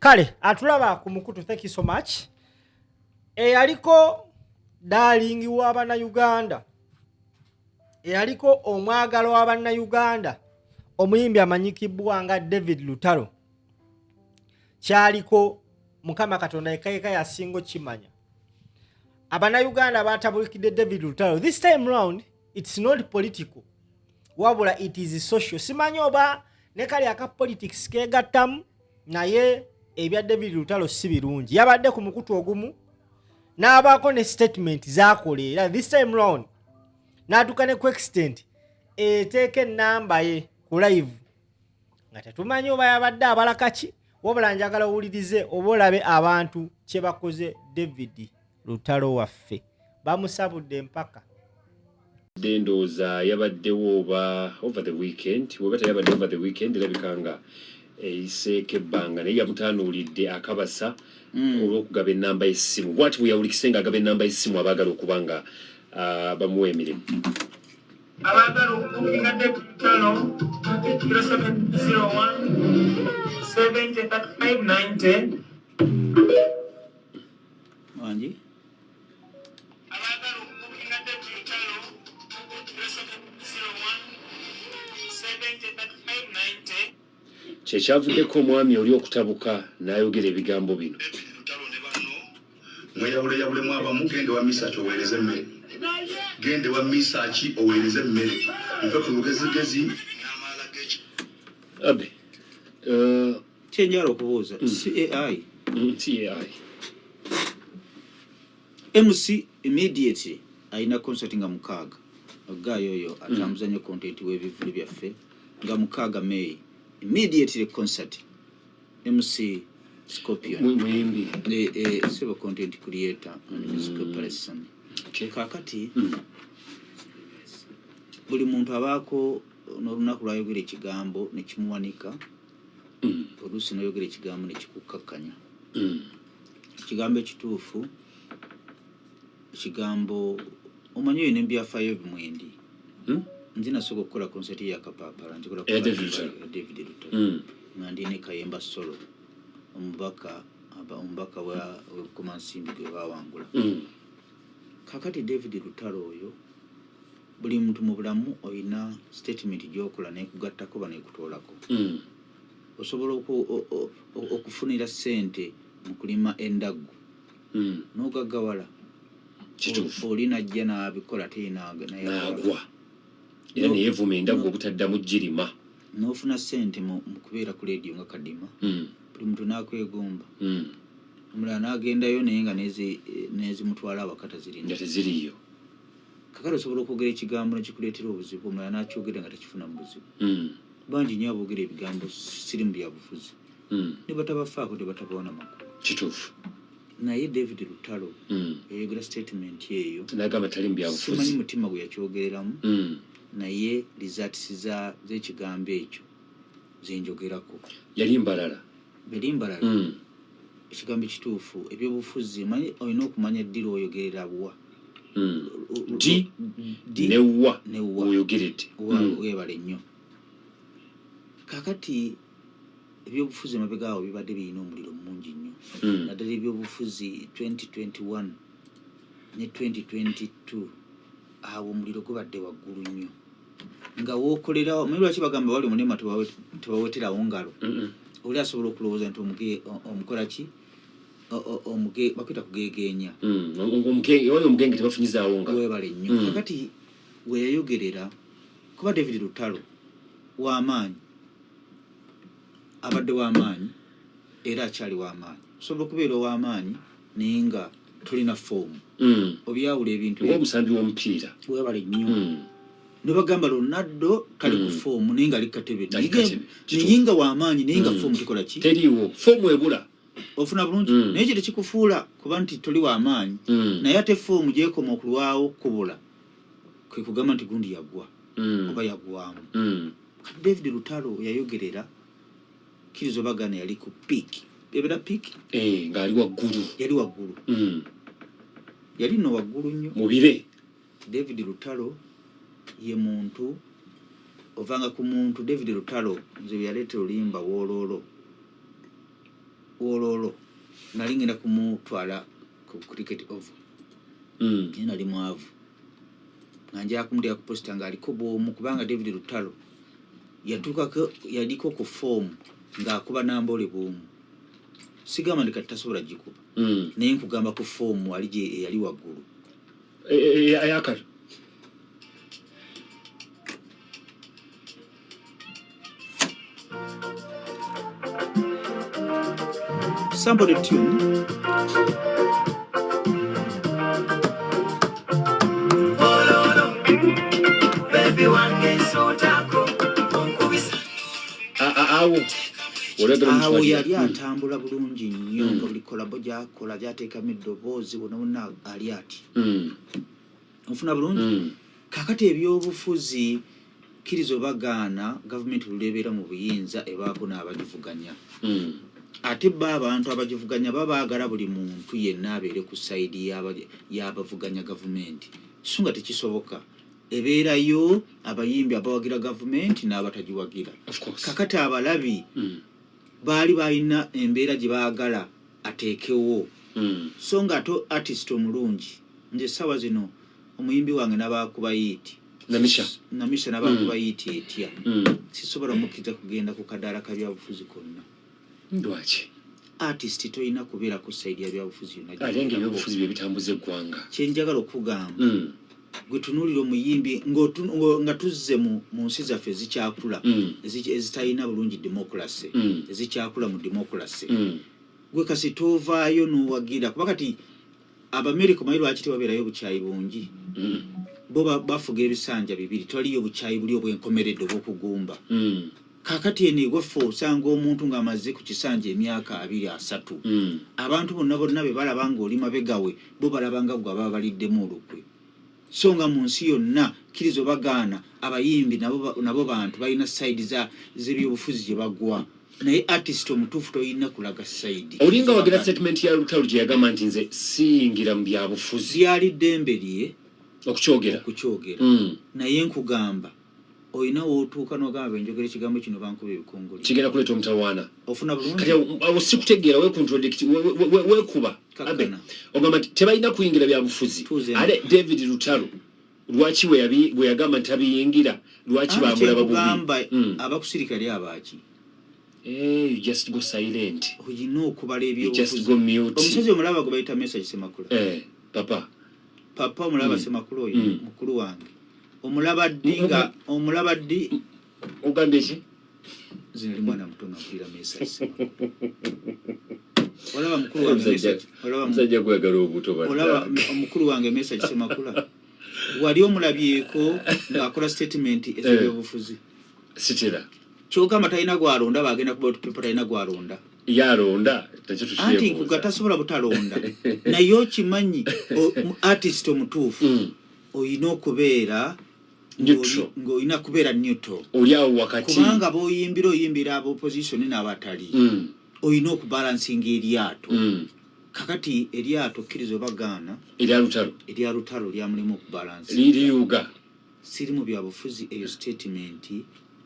Kale atulaba ku mukutu, thank you so much. Eyaliko darling w'Abannayuganda, eyaliko omwagalo w'Abannayuganda, omuyimbi amanyikibwa nga David Lutalo, kyaliko Mukama Katonda yekka yasinga kimanya. Abannayuganda batabulikidde David Lutalo. This time round it's not political, wabula it is social. Simanyi oba ne kali aka politics kegattamu, naye ebya David Lutalo si birungi. Yabadde ku mukutu ogumu n'abaako ne statement z'akolera this time round, n'atuuka ne ku extent eteeka ennamba ye ku live nga tetumanyi oba yabadde abalaka ki, wabula njagala owulirize oba olabe abantu kye bakoze David Lutalo waffe. Bamusabudde mpaka Dendoza yabaddewo oba over the weekend, webata yabadde over the weekend, labikanga iseke banga naye yamutanuulidde akabasa olw'okugaba ennamba y'essimu. Bw'ati bwe yawulikise ng'agaba ennamba y'essimu abaagala okubanga bamuwa emirimu. Abaagala okubuulira David Lutalo 0701 703590. Wanji? Abaagala okubuulira David Lutalo 0701 703590. Kyekyavuddeko omwami oli okutabuka n'ayogera ebigambo bino. David Lutalo ne banno mweyawuleyawulemu abamu, gende wa misaaki oweereze emmere, gende wa misaaki oweereze emmere, nve ku lugezigezi n'amaala g'eki Abe Kyenjala okubuuza CAI MC immediately alina concert nga mukaaga ogaayo oyo atambuza nnyo content w'ebivuli byaffe nga mukaaga May immediately concert MC Scorpion muyimbi sebo content creator and musical person. Kakati buli muntu abaako n'olunaku lwayogera ekigambo ne kimuwanika, oluusi n'ayogera ekigambo ne kikukkakanya. Ekigambo ekituufu, ekigambo omanyi oyo n'ebyafaayo bimwendi. Nze nasooka okukola konsati ya Kapaapala, njikola David Lutalo nga ndi ne Kayemba Solo, omubaka wa Komansimbi gwe bawangula. Kakati David Lutalo oyo buli muntu mu bulamu olina statement gy'okola n'ekugattako ba n'ekutoolako. Osobola okufunira ssente mu kulima endaggu n'ogaggawala. Oli najja n'abikola n'agwa era ne yeevuma endaggu obutaddamu girima. N'ofuna ssente mu kubeera ku leediyo nga Kadima. Buli muntu n'akwegomba. Omulala n'agendayo naye nga n'ezimutwala awakata teziriyo. Kakati osobola okwogera ekigambo ne kikuleetera obuzibu, omulala n'akyogera nga tekifuna mu buzibu. Bangi nnyo aboogera ebigambo siri mu byabufuzi. Ne batabafaako tebatabawona makulu. Kituufu. Naye David Lutalo yayogera statement eyo n'agamba tali mu byabufuzi. Simanyi mutima gwe yakyogereramu, naye results z'ekigambo ekyo zenjogerako. Yali mbalala. Beri mbalala. Ekigambo ekituufu ebyobufuzi manyi olina okumanya ddira oyogerera bwa. Ne wa oyogeredde. Weebale nnyo. Kakati ebyobufuzi emabega awo bibadde birina omuliro mungi nnyo. Naddala ebyobufuzi 2021 ne 2022 awo omuliro gubadde waggulu nnyo. Nga wookolera omanyi lwaki bagamba wali omulema tebaweterawo ngalo. Oli asobola okulowooza nti omukola ki? Bakwita kugeegeenya. Oyo omugenge tebafunyizaawo ngalo. Weebale nnyo. Kakati we yayogerera kuba David Lutalo w'amaanyi, abadde w'amaanyi era akyali w'amaanyi. Osobola okubeera ow'amaanyi naye nga tolina foomu. Obyawula ebintu ng'omusambi w'omupiira. Weebale nnyo. Ne bagamba Ronaldo tali ku foomu naye nga ali katebe. Naye nga w'amaanyi naye nga foomu tekola ki? Teriiwo. Foomu ebula. Ofuna bulungi. Naye kye tekikufuula kuba nti toli w'amaanyi. Naye ate foomu gyekoma okulwawo kubula. Kwe kugamba nti gundi yagwa. Oba yagwamu. David Lutalo yayogerera kirizo bagana yali ku peak. Ebera peak? Ng'ali waggulu. Yali waggulu. Yali no waggulu nnyo. Mubire. David Lutalo ye muntu ovanga ku muntu. David Lutalo nze yaleeta olimba woololo Wololo nali ngenda kumutwala ku cricket oval nali mwavu nga njala kumulya ku posta nga aliko bwomu kubanga David Lutalo yaliko ku form ng'akuba nambole bwomu sigamba ndi kati tasobola gikuba naye nkugamba ku form ali gye yali waggulu ayakala somebody tune baby wange sotako onkubisa awo yali atambula bulungi nnyo nga buli kolabo gyakola gyateekamu eddoboozi bonna ali ati ofuna bulungi kakati ebyobufuzi kkiriza obagaana gavumenti lulebeera mu buyinza ebaako n'abagivuganya ate ba abantu abagivuganya babaagala buli muntu yenna abeere ku sayidi y'abavuganya gavumenti so nga tekisoboka ebeerayo abayimbi abawagira gavumenti n'abatagiwagira kakati abalabi baali balina embeera gye baagala ateekewo so nga ate artist omulungi nze essaawa zino omuyimbi wange n'abaakuba yiiti namisha n'abaakuba yiiti etya sisobola mukkiriza kugenda ku kadaala ka byabufuzi konna ndwaki artist toyina kubeera ku sayidi ya byabufuzi yonna alenga ebyobufuzi bye bitambuza eggwanga kyenjagala okugamba gwe tunuulira omuyimbi nga tuzze mu nsi zaffe ezikyakula ezitalina bulungi democracy ezikyakula mu democracy gwe kasi tovaayo n'owagira kuba kati Abamerika omanyi lwaki tebabeerayo bukyayi bungi bo bafuga ebisanja bibiri tewaliyo bukyayi buli obwenkomeredde obw'okugumba kakati eno egwaffe osanga omuntu ng'amaze ku kisanja emyaka 2-3 abantu bonna be balaba ng'oli mabegawe bo balaba nga gwe ababa baliddemu olukwe so nga mu nsi yonna kkiriza obagaana abayimbi nabo bantu balina sayidi z'ebyobufuzi gye bagwa naye artist omutuufu toyina kulaga sayidi olinga wagira statement ya Lutalo gye yagamba nti nze siyingira mu byabufuzi lyali ddembe lye okukyogera naye nkugamba oyina wootuuka n'ogamba benjogera ekigambo kino bankuba ebikongole kigenda kuleeta omutawaana ofuna bulungi kati awo sikutegeera weekuba ogamba nti tebalina kuyingira byabufuzi ate David Lutalo lwaki bwe yagamba nti tabiyingira lwaki bamulaba bubi abakusirika ly abaaki you just go silent oyina okubala omusazi omulaba gwe bayita Message Semakula papa omulaba Semakula oyo mukulu wange omulaba ddi ogambye ki zino li mwana mutono akulira Message olaba mukulu wange Message omusajja gwagala obuto olaba omukulu wange Message Semakula wali omulabyeko ng'akola statement ez'ebyobufuzi sitera kyogamba talina gwalonda bagenda kuba otupepa talina gwalonda yalonda anti nkugatasobola butalonda naye okimanyi artist omutuufu oyina okubeera ng'olina kubeera neutral oli awo wakati kubanga oyimbira ab'opposition n'abatali oyina okubalansinga eryato kakati eryato kkiriza obagaana erya Lutalo lyamulimu okubalansi liriyuga siri mu byabufuzi eyo statement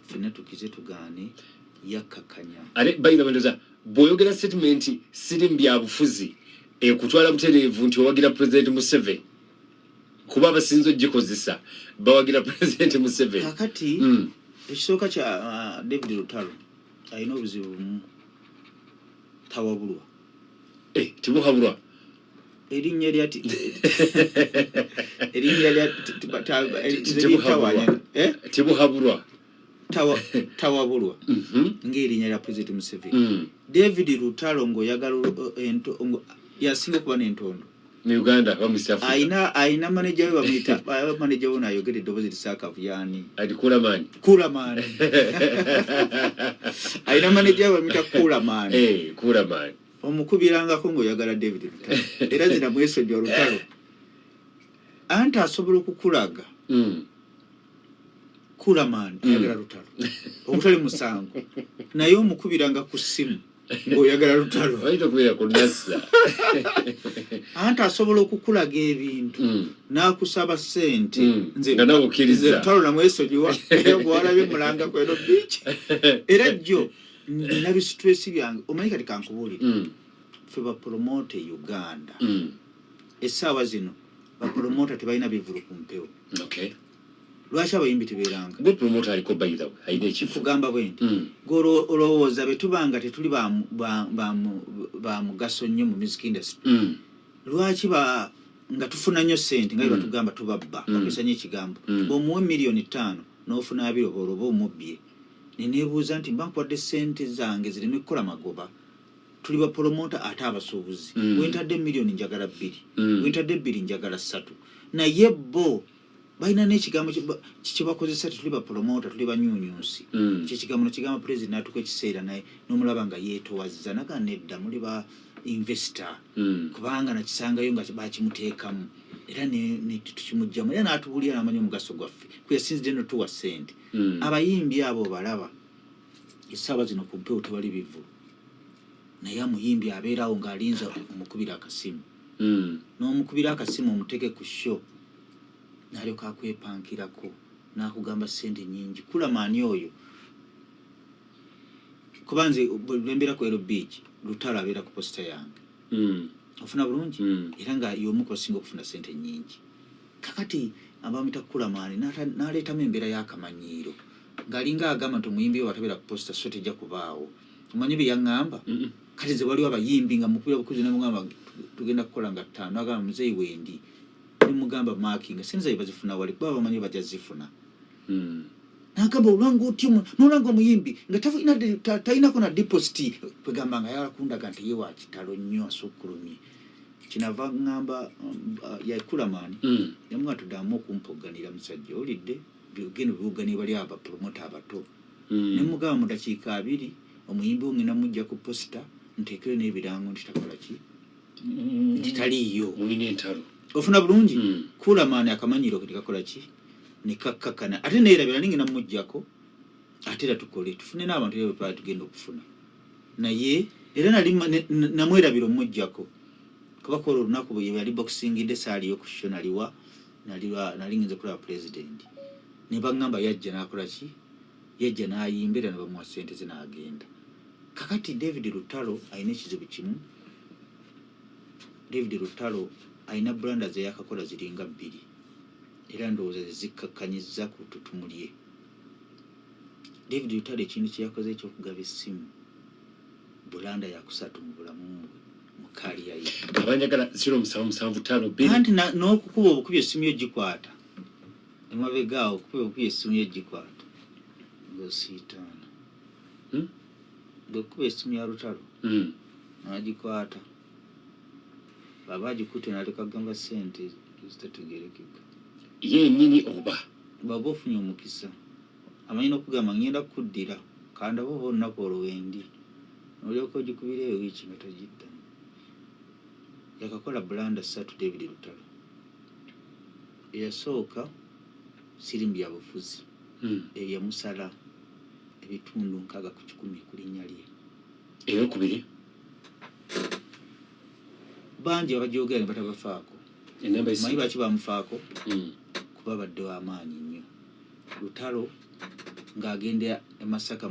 fena tukize tugaane yakkakanya ate bayina bandoza bw'oyogera statement siri mu byabufuzi ekutwala butereevu nti owagira President Museveni kuba abasinza ogikozesa bawagira President Museveni kakati ekisooka kya David Lutalo alina obuzibu bumu tawabulwa tibuhabulwa erinnya lya tibuhabulwa tawabulwa ng'erinnya lya President Museveni David Lutalo ng'oyagala yasinga okuba n'entondo mu Uganda East Africa ayina manager we bamuyita manager we n'ayogera eddoboozi lisaakavu yani Kulamani ayina manager we bamuyita Kulamani omukubirangako ng'oyagala David Lutalo era zina mwesojja Lutalo anti asobola okukulaga Kulamani ayagala Lutalo obutali musango naye omukubiranga ku ssimu ng'oyagala Lutalo anti asobola okukulaga ebintu n'akusaba ssente nze Lutalo namwesojiwa era gwalabye mulanga kweno biiki era jjo nabi stress byange omanyi kati kankubuulire ffe bapromote Uganda essaawa zino bapromota tebalina bivulu ku mpewo. Okay. Lwaki abayimbi tebeeranga? Good promoter aliko by the way. Aine chifu. Kugamba bwenti. Olowooza bwe tubanga tetuli ba mugaso nnyo mu music industry. Lwaki nga tufuna nnyo ssente nga bwe batugamba tubabba bakozesa nnyo ekigambo. Bw'omuwa miliyoni 5 n'ofuna abiri oba omubbye. Ne neebuuza nti mba nkwadde ssente zange zireme kukola magoba. Tuli ba promoter ate abasuubuzi. Wentadde miliyoni njagala 2. Wentadde 2 njagala 3. Naye bo baina n'ekigambo kye bakozesa tuli ba promoter tuli banyunyusi. Kyekigambo kigamba president atuko ekiseera naye n'omulaba nga yeetowazza naga nedda muli ba investor kubanga nakisangayo nga bakimuteekamu era ne tukimujjamu era n'atubulira n'amanyi omugaso gwaffe kweyasinzidde no tuwa ssente. Abayimbi abo balaba essaawa zino ku mpewo tewali bivulu naye omuyimbi abeerawo ng'alinza omukubira akasimu n'omukubira akasimu omuteke ku show n'alyoka akwepankirako n'akugamba ssente nnyingi kulamaani oyo kuba nze bwembeera ku Ero Beach Lutalo abeera ku posita yange ofuna bulungi era nga y'omu kosinga okufuna ssente nnyingi kakati abamita kulamaani n'aleetamu embeera y'akamanyiiro ng'alinga agamba nti omuyimbi we watabeera ku posita so tejja kubaawo omanyi bye yaŋŋamba kati ze waliwo abayimbi nga mukubira bukuzi nemugamba tugenda kukola nga 5 agamba muzeeyi wendi nimugamba marking sinza bazifuna wali kuba bamanyi bajja zifuna nakamba olwango otyo nolanga omuyimbi nga tainako na deposit kwegamba nga yakundaga nti ye wa kitalo nnyo asukkulumye kinava ngamba yaikulamani yamwa tudamu okumpoganira musajja olidde byogeno byogani bali aba promoter abato nimugamba mu dakiika 2 omuyimbi ngina mujja ku posta ntekere n'ebirango ntitakola ki ntitaliyo mulina entalo ofuna bulungi kulamani akamanyiro kitikakola ki nikakkakana ate neerabira ningina mujjako ate era tukole tufune n'abantu ebyo pala tugenda okufuna naye era nali namwerabira omujjako kuba kola olunaku bwe yali boxingidde saaliyo ku show naliwa nalinginze kulaba president ne baŋŋamba yajja n'akola ki yajja n'ayimbira ne bamuwa ssente ze n'agenda. Kakati David Lutalo ayina ekizibu kimu. David Lutalo ayina branda ze yakakola ziringa 2 era ndowooza zikkakkanyizza ku tutumulye. David Lutalo ekintu kye yakoze ekyokugaba essimu bulanda yakusatu mu bulamu mu kaliya ye abanjagala 0775 anti n'okukuba obukubi essimu yo gikwata emabegaawo okukuba obukubi essimu yo gikwata ng'osiitaana bwekuba essimu ya Lutalo n'agikwata baba agikutte n'aleka gamba ssente zitategeerekeka yennyini oba baba ofunye omukisa amanyi n'okugamba ngenda kuddira kandi abo olunaku olwendi olyoka ogikubira eyo wiiki nga togidda yakakola bulanda 3 David Lutalo eyasooka sirimbi ya bufuzi eyamusala ebitundu 6 ku 10 ku linnya lye eyokubiri bangi abajoogera ne batabafaako manyi baki bamufaako kuba badde w'amaanyi nnyo Lutalo ng'agenda e Masaka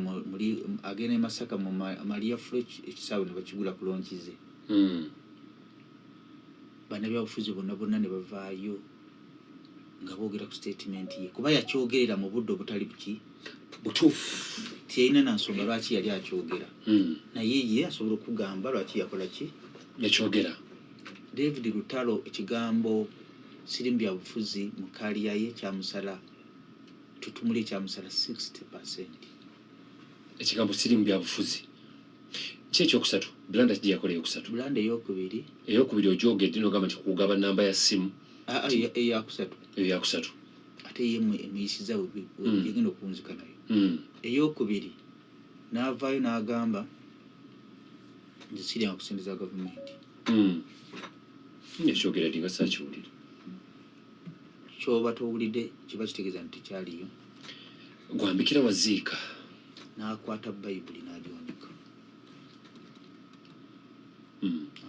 mu Maria Fletch ekisaawe ne bakigula ku lonkize bannabyabufuzi bonna ne bavaayo nga boogera ku statement ye kuba yakyogerera mu budde obutali butuufu tiyalina na nsonga lwaki yali akyogera naye ye asobola okugamba lwaki yakola ki yakyogera. David Lutalo ekigambo sirimbi ya bufuzi mu kaliya ye kyamusala tutumuli kyamusala 60%. Ekigambo sirimbi ya bufuzi kyekyokusatu bulanda kijakola eyokusatu bulanda eyokubiri ogyogedde n'ogamba nti kugaba namba ya simu eyakusatu ate ye emuyisiza yegenda okunzika nayo eyokubiri n'avaayo n'agamba nze siryanga ku ssente za gavumenti ekyogera dinga saakiwulira kyoba towulidde kiba kitegeeza nti tekyaliyo gwambikira waziika n'akwata bayibuli n'agiwanika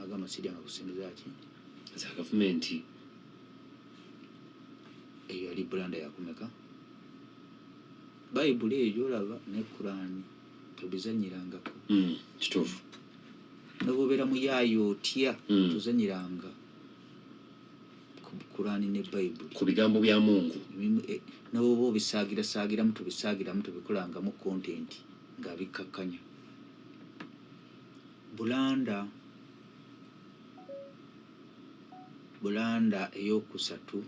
agamba siryanga ku ssente zaki za gavumenti eyo yali bulanda yakumeka bayibuli eyo gyolaba ne Kurani tobizanyirangako kituufu nobobeera muyaayo otya tozanyiranga ku Kurani ne Bible ku bigambo bya Mungu noboba obisaagirasaagiramu tobikolangamu content ng'abikkakkanya. Bulanda eyokusatu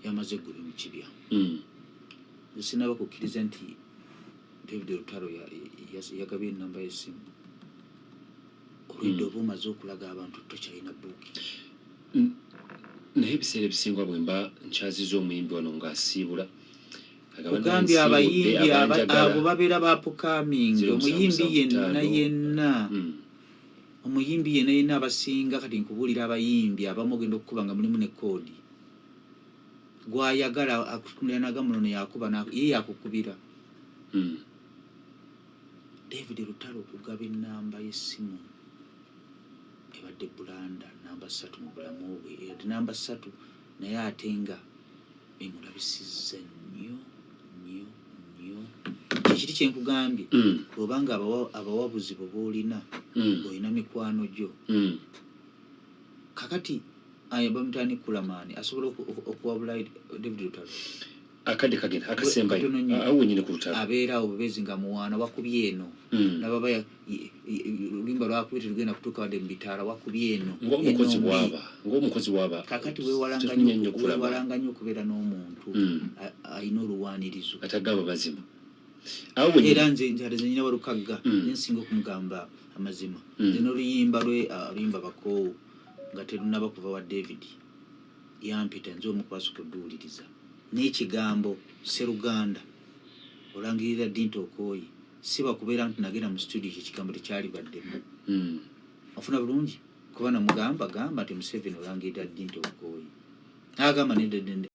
yamaze guli mu kibya. Sinaba kukkiriza nti David Lutalo yagabye enamba y'essimu olwedde oba omaze okulaga abantu tokyalina buuki. Naye ebiseera ebisinga bwe mba nkyaziza omuyimbi wano ng'asiibula ogambye abayimbi abo babeera bapukamingi omuyimbi yenna abasinga kati nkubuulira abayimbi abamu ogenda okukuba nga mulimu ne koodi gwayagala akutuniranaga muno yakuba ye yakukubira. David Lutalo okugaba ennamba y'essimu ebadde Bulanda namba 3 mu bulamu bwe yadde namba 3 naye ate nga emulabisizza nnyo ekiri kyenkugambye obanga abawabuzi bwe boolina olina mikwano gyo kakati bamutani Kulamaani asobola okuwabula David Lutalo akadde kagenda akasembayo awo nyine ku Lutalo abeera awo bebezi nga muwaana wakubye eno nababa oluyimba lwakubye terugenda kutuuka wadde mu bitaala wakubye eno ng'omukozi waba kakati weewalanga nnyo okubeera n'omuntu alina oluwaanirizo atagamba mazima era nze nyina walukagga nensinga okumugamba amazima nze n'oluyimba oluyimba bakoowu nga terunaba kuva wa David yampita nze omukwasika odduwuliriza n'ekigambo Sseruganda olangirira ddi nti okooye siba kubeera nti nagenda mu studio ekyo ekigambo tekyali baddemu ofuna bulungi kuba namugamba gamba nti Museveni olangirira ddi nti okooye n'agamba nedde